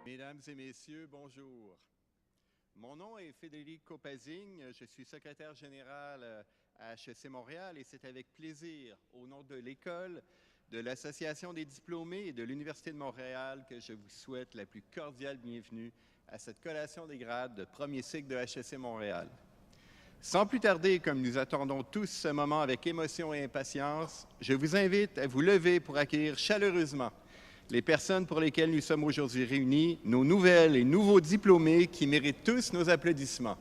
Mesdames et messieurs, bonjour. Mon nom est Federico Pazigne, je suis secrétaire général à HEC Montréal et c'est avec plaisir, au nom de l'École, de l'Association des diplômés et de l'Université de Montréal que je vous souhaite la plus cordiale bienvenue à cette collation des grades de premier cycle de HEC Montréal. Sans plus tarder, comme nous attendons tous ce moment avec émotion et impatience, je vous invite à vous lever pour accueillir chaleureusement les personnes pour lesquelles nous sommes aujourd'hui réunis, nos nouvelles et nouveaux diplômés qui méritent tous nos applaudissements.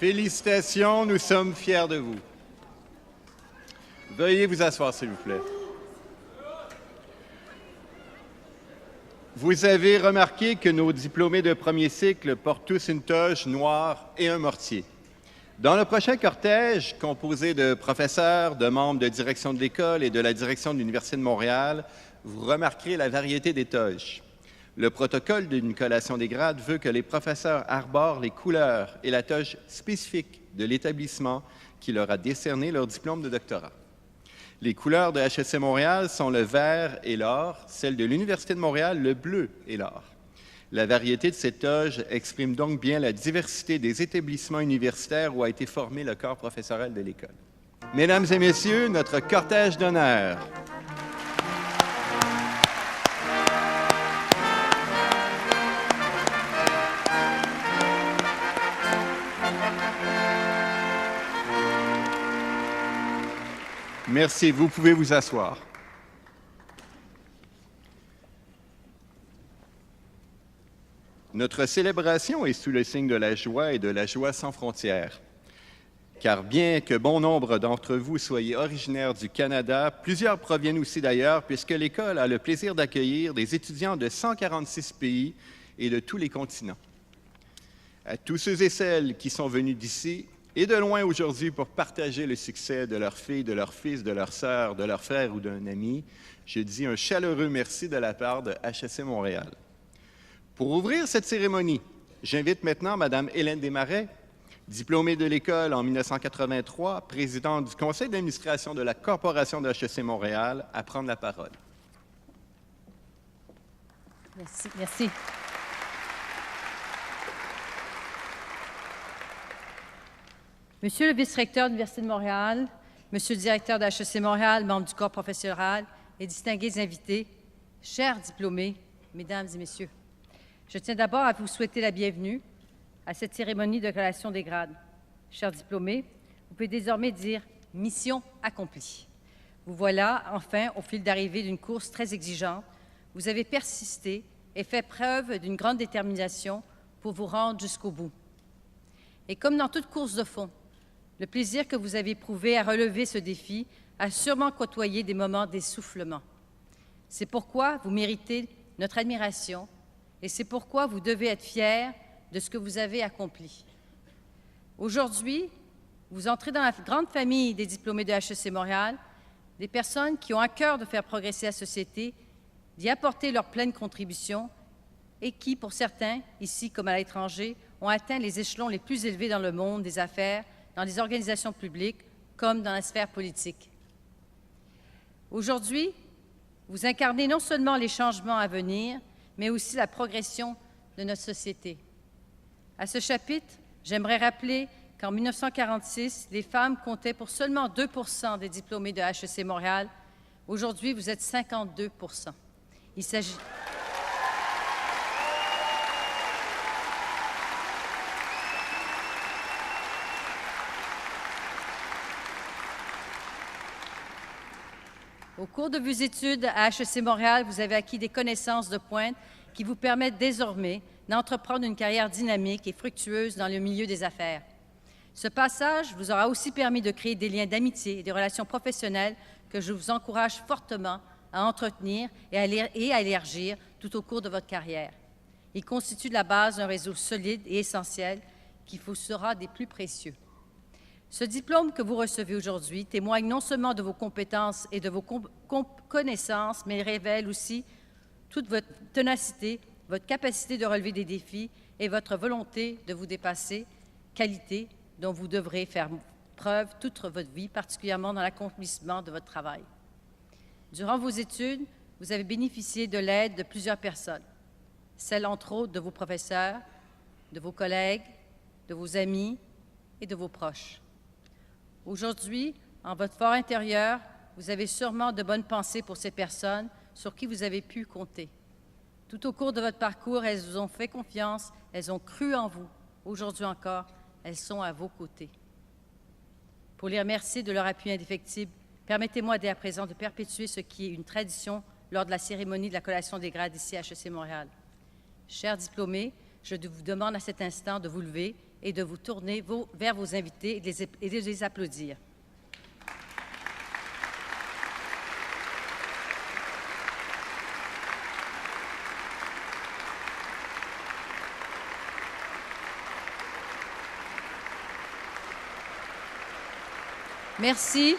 Félicitations, nous sommes fiers de vous. Veuillez vous asseoir, s'il vous plaît. Vous avez remarqué que nos diplômés de premier cycle portent tous une toge noire et un mortier. Dans le prochain cortège, composé de professeurs, de membres de direction de l'école et de la direction de l'Université de Montréal, vous remarquerez la variété des toges. Le protocole d'une collation des grades veut que les professeurs arborent les couleurs et la toge spécifique de l'établissement qui leur a décerné leur diplôme de doctorat. Les couleurs de HEC Montréal sont le vert et l'or, celles de l'Université de Montréal, le bleu et l'or. La variété de ces toges exprime donc bien la diversité des établissements universitaires où a été formé le corps professoral de l'École. Mesdames et messieurs, notre cortège d'honneur. Merci, vous pouvez vous asseoir. Notre célébration est sous le signe de la joie et de la joie sans frontières. Car bien que bon nombre d'entre vous soyez originaires du Canada, plusieurs proviennent aussi d'ailleurs, puisque l'École a le plaisir d'accueillir des étudiants de 146 pays et de tous les continents. À tous ceux et celles qui sont venus d'ici, et de loin aujourd'hui pour partager le succès de leur fille, de leur fils, de leur sœur, de leur frère ou d'un ami, je dis un chaleureux merci de la part de HEC Montréal. Pour ouvrir cette cérémonie, j'invite maintenant Mme Hélène Desmarais, diplômée de l'École en 1983, présidente du conseil d'administration de la Corporation de HEC Montréal, à prendre la parole. Merci, merci. Monsieur le vice-recteur de l'Université de Montréal, Monsieur le directeur de HEC Montréal, membre du corps professoral et distingués invités, chers diplômés, mesdames et messieurs, je tiens d'abord à vous souhaiter la bienvenue à cette cérémonie de collation des grades. Chers diplômés, vous pouvez désormais dire « mission accomplie ». Vous voilà, enfin, au fil d'arrivée d'une course très exigeante. Vous avez persisté et fait preuve d'une grande détermination pour vous rendre jusqu'au bout. Et comme dans toute course de fond, Le plaisir que vous avez éprouvé à relever ce défi a sûrement côtoyé des moments d'essoufflement. C'est pourquoi vous méritez notre admiration et c'est pourquoi vous devez être fiers de ce que vous avez accompli. Aujourd'hui, vous entrez dans la grande famille des diplômés de HEC Montréal, des personnes qui ont à cœur de faire progresser la société, d'y apporter leur pleine contribution et qui, pour certains, ici comme à l'étranger, ont atteint les échelons les plus élevés dans le monde des affaires, dans les organisations publiques comme dans la sphère politique. Aujourd'hui, vous incarnez non seulement les changements à venir, mais aussi la progression de notre société. À ce chapitre, j'aimerais rappeler qu'en 1946, les femmes comptaient pour seulement 2 % des diplômés de HEC Montréal. Aujourd'hui, vous êtes 52 %. Il s'agit... Au cours de vos études à HEC Montréal, vous avez acquis des connaissances de pointe qui vous permettent désormais d'entreprendre une carrière dynamique et fructueuse dans le milieu des affaires. Ce passage vous aura aussi permis de créer des liens d'amitié et des relations professionnelles que je vous encourage fortement à entretenir et à élargir tout au cours de votre carrière. Il constitue la base d'un réseau solide et essentiel qui vous sera des plus précieux. Ce diplôme que vous recevez aujourd'hui témoigne non seulement de vos compétences et de vos connaissances, mais révèle aussi toute votre ténacité, votre capacité de relever des défis et votre volonté de vous dépasser, qualité dont vous devrez faire preuve toute votre vie, particulièrement dans l'accomplissement de votre travail. Durant vos études, vous avez bénéficié de l'aide de plusieurs personnes, celles entre autres de vos professeurs, de vos collègues, de vos amis et de vos proches. Aujourd'hui, en votre fort intérieur, vous avez sûrement de bonnes pensées pour ces personnes sur qui vous avez pu compter. Tout au cours de votre parcours, elles vous ont fait confiance, elles ont cru en vous. Aujourd'hui encore, elles sont à vos côtés. Pour les remercier de leur appui indéfectible, permettez-moi dès à présent de perpétuer ce qui est une tradition lors de la cérémonie de la collation des grades ici à HEC Montréal. Chers diplômés, je vous demande à cet instant de vous lever et de vous tourner vers vos invités et de les applaudir. Merci.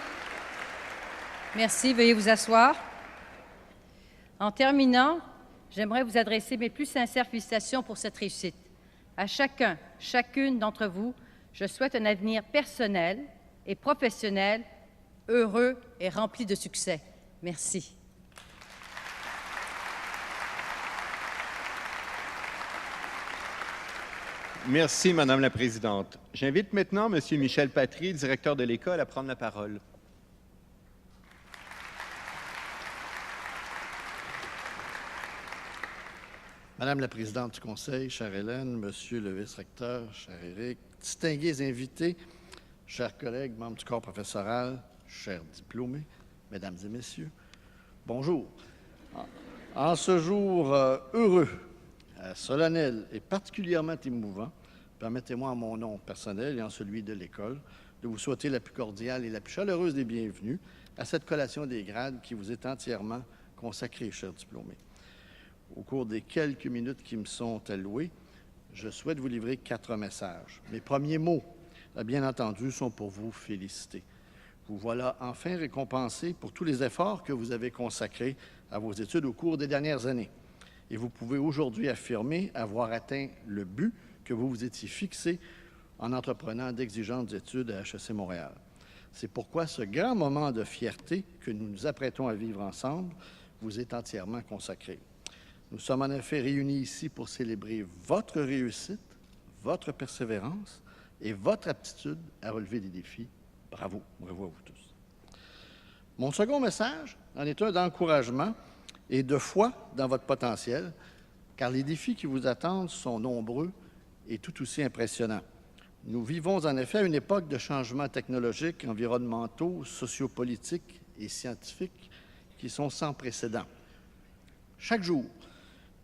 Merci. Veuillez vous asseoir. En terminant, j'aimerais vous adresser mes plus sincères félicitations pour cette réussite. À chacun, chacune d'entre vous, je souhaite un avenir personnel et professionnel heureux et rempli de succès. Merci. Merci, Madame la Présidente. J'invite maintenant M. Michel Patry, directeur de l'École, à prendre la parole. Madame la Présidente du Conseil, chère Hélène, Monsieur le Vice-recteur, cher Éric, distingués invités, chers collègues, membres du corps professoral, chers diplômés, Mesdames et Messieurs, bonjour. En ce jour heureux, solennel et particulièrement émouvant, permettez-moi en mon nom personnel et en celui de l'École de vous souhaiter la plus cordiale et la plus chaleureuse des bienvenues à cette collation des grades qui vous est entièrement consacrée, chers diplômés. Au cours des quelques minutes qui me sont allouées, je souhaite vous livrer 4 messages. Mes premiers mots, bien entendu, sont pour vous féliciter. Vous voilà enfin récompensés pour tous les efforts que vous avez consacrés à vos études au cours des dernières années. Et vous pouvez aujourd'hui affirmer avoir atteint le but que vous vous étiez fixé en entreprenant d'exigeantes études à HEC Montréal. C'est pourquoi ce grand moment de fierté que nous nous apprêtons à vivre ensemble vous est entièrement consacré. Nous sommes en effet réunis ici pour célébrer votre réussite, votre persévérance et votre aptitude à relever des défis. Bravo, bravo à vous tous. Mon second message en est un d'encouragement et de foi dans votre potentiel, car les défis qui vous attendent sont nombreux et tout aussi impressionnants. Nous vivons en effet une époque de changements technologiques, environnementaux, sociopolitiques et scientifiques qui sont sans précédent. Chaque jour,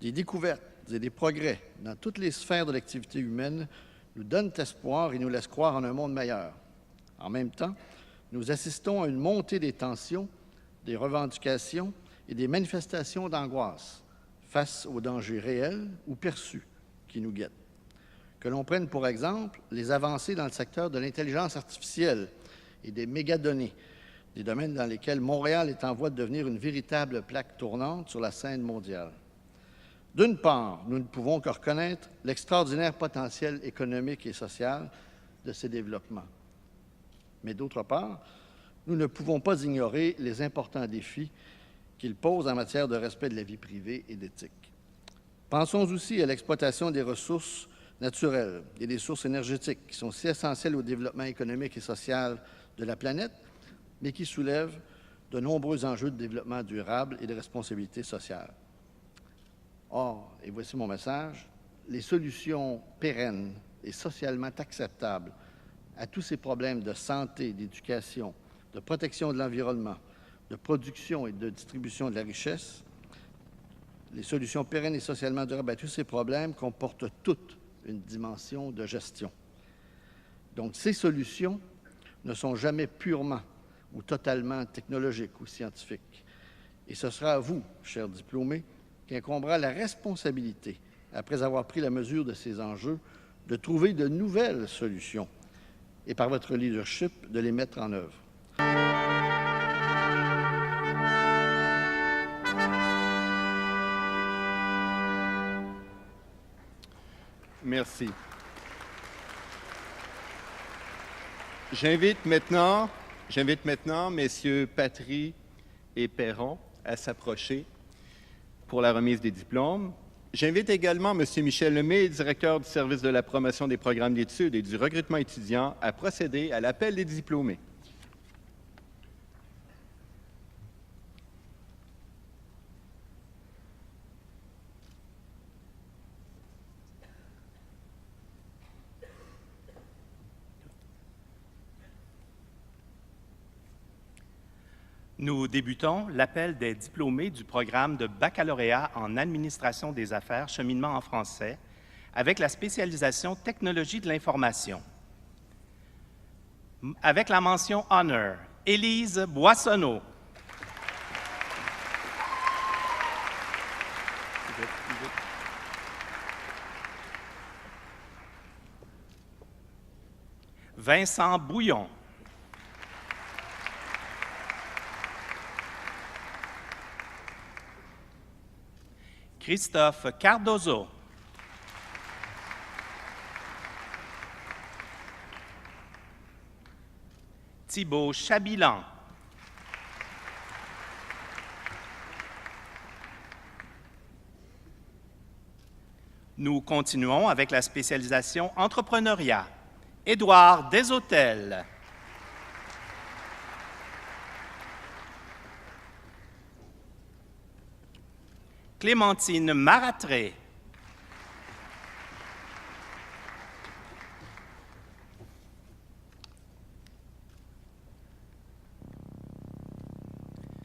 des découvertes et des progrès dans toutes les sphères de l'activité humaine nous donnent espoir et nous laissent croire en un monde meilleur. En même temps, nous assistons à une montée des tensions, des revendications et des manifestations d'angoisse face aux dangers réels ou perçus qui nous guettent. Que l'on prenne pour exemple les avancées dans le secteur de l'intelligence artificielle et des mégadonnées, des domaines dans lesquels Montréal est en voie de devenir une véritable plaque tournante sur la scène mondiale. D'une part, nous ne pouvons que reconnaître l'extraordinaire potentiel économique et social de ces développements. Mais d'autre part, nous ne pouvons pas ignorer les importants défis qu'ils posent en matière de respect de la vie privée et d'éthique. Pensons aussi à l'exploitation des ressources naturelles et des sources énergétiques qui sont si essentielles au développement économique et social de la planète, mais qui soulèvent de nombreux enjeux de développement durable et de responsabilité sociale. Or, et voici mon message, les solutions pérennes et socialement acceptables à tous ces problèmes de santé, d'éducation, de protection de l'environnement, de production et de distribution de la richesse, les solutions pérennes et socialement durables à tous ces problèmes comportent toutes une dimension de gestion. Donc, ces solutions ne sont jamais purement ou totalement technologiques ou scientifiques. Et ce sera à vous, chers diplômés, qu'incombera la responsabilité, après avoir pris la mesure de ces enjeux, de trouver de nouvelles solutions et, par votre leadership, de les mettre en œuvre. Merci. J'invite maintenant messieurs Patry et Perron à s'approcher pour la remise des diplômes. J'invite également M. Michel Lemay, directeur du service de la promotion des programmes d'études et du recrutement étudiant, à procéder à l'appel des diplômés. Nous débutons l'appel des diplômés du programme de baccalauréat en administration des affaires, cheminement en français, avec la spécialisation technologie de l'information. Avec la mention Honor, Élise Boissonneau. Vincent Bouillon. Christophe Cardozo. Thibaut Chabilan. Nous continuons avec la spécialisation entrepreneuriat. Édouard Deshôtels. Clémentine Maratré.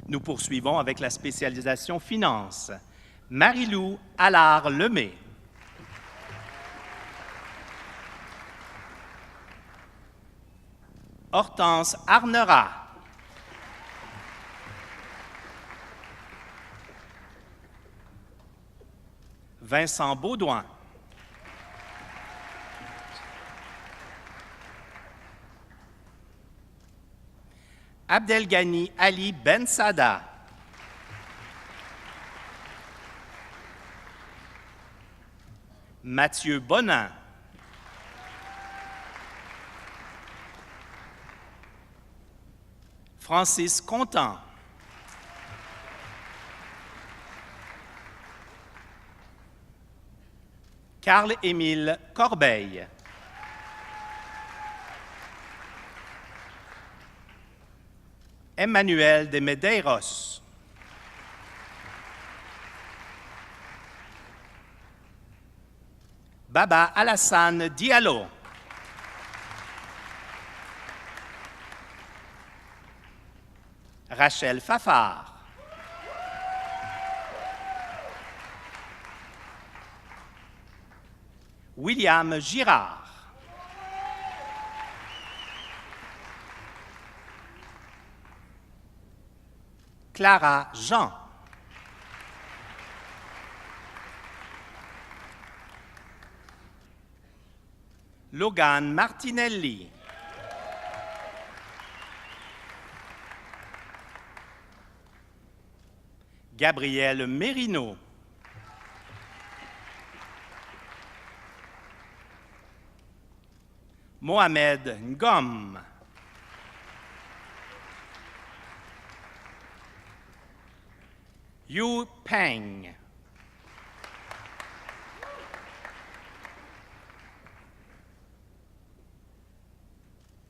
Nous poursuivons avec la spécialisation finance. Marie-Lou Allard-Lemay. Hortense Arnerat. Vincent Baudouin. Abdelghani Ali Bensada. Mathieu Bonin. Francis Contant. Carl-Émile Corbeil. Emmanuel de Medeiros. Baba Alassane Diallo. Rachel Fafard. William Girard. Clara Jean. Logan Martinelli. Gabriel Mérino. Mohamed Ngom. Yu Peng.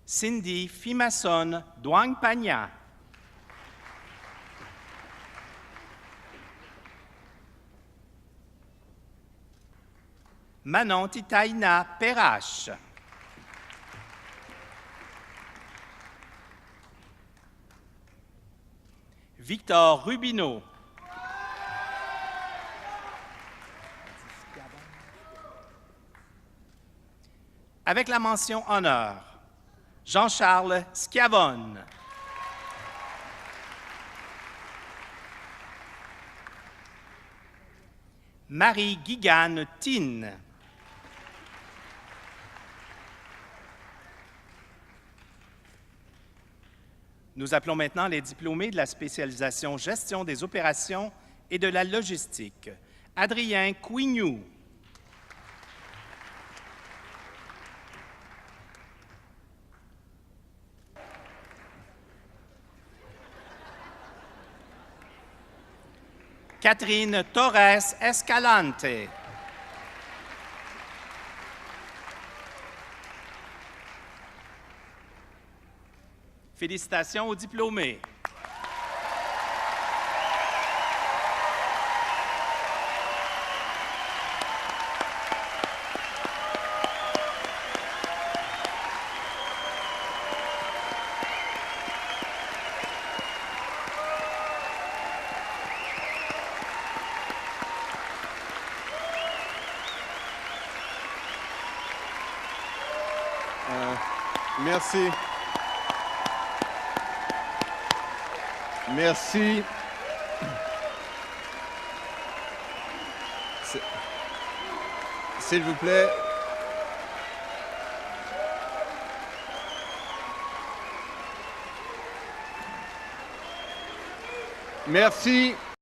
Cindy Fimason Douangpagna. Manon Titaïna Perrache. Victor Rubino. Avec la mention honneur, Jean-Charles Schiavone. Marie Guigane Tine. Nous appelons maintenant les diplômés de la spécialisation Gestion des opérations et de la logistique. Adrien Couignou. Catherine Torres Escalante. Félicitations aux diplômés. Merci. Merci. S'il vous plaît. Merci.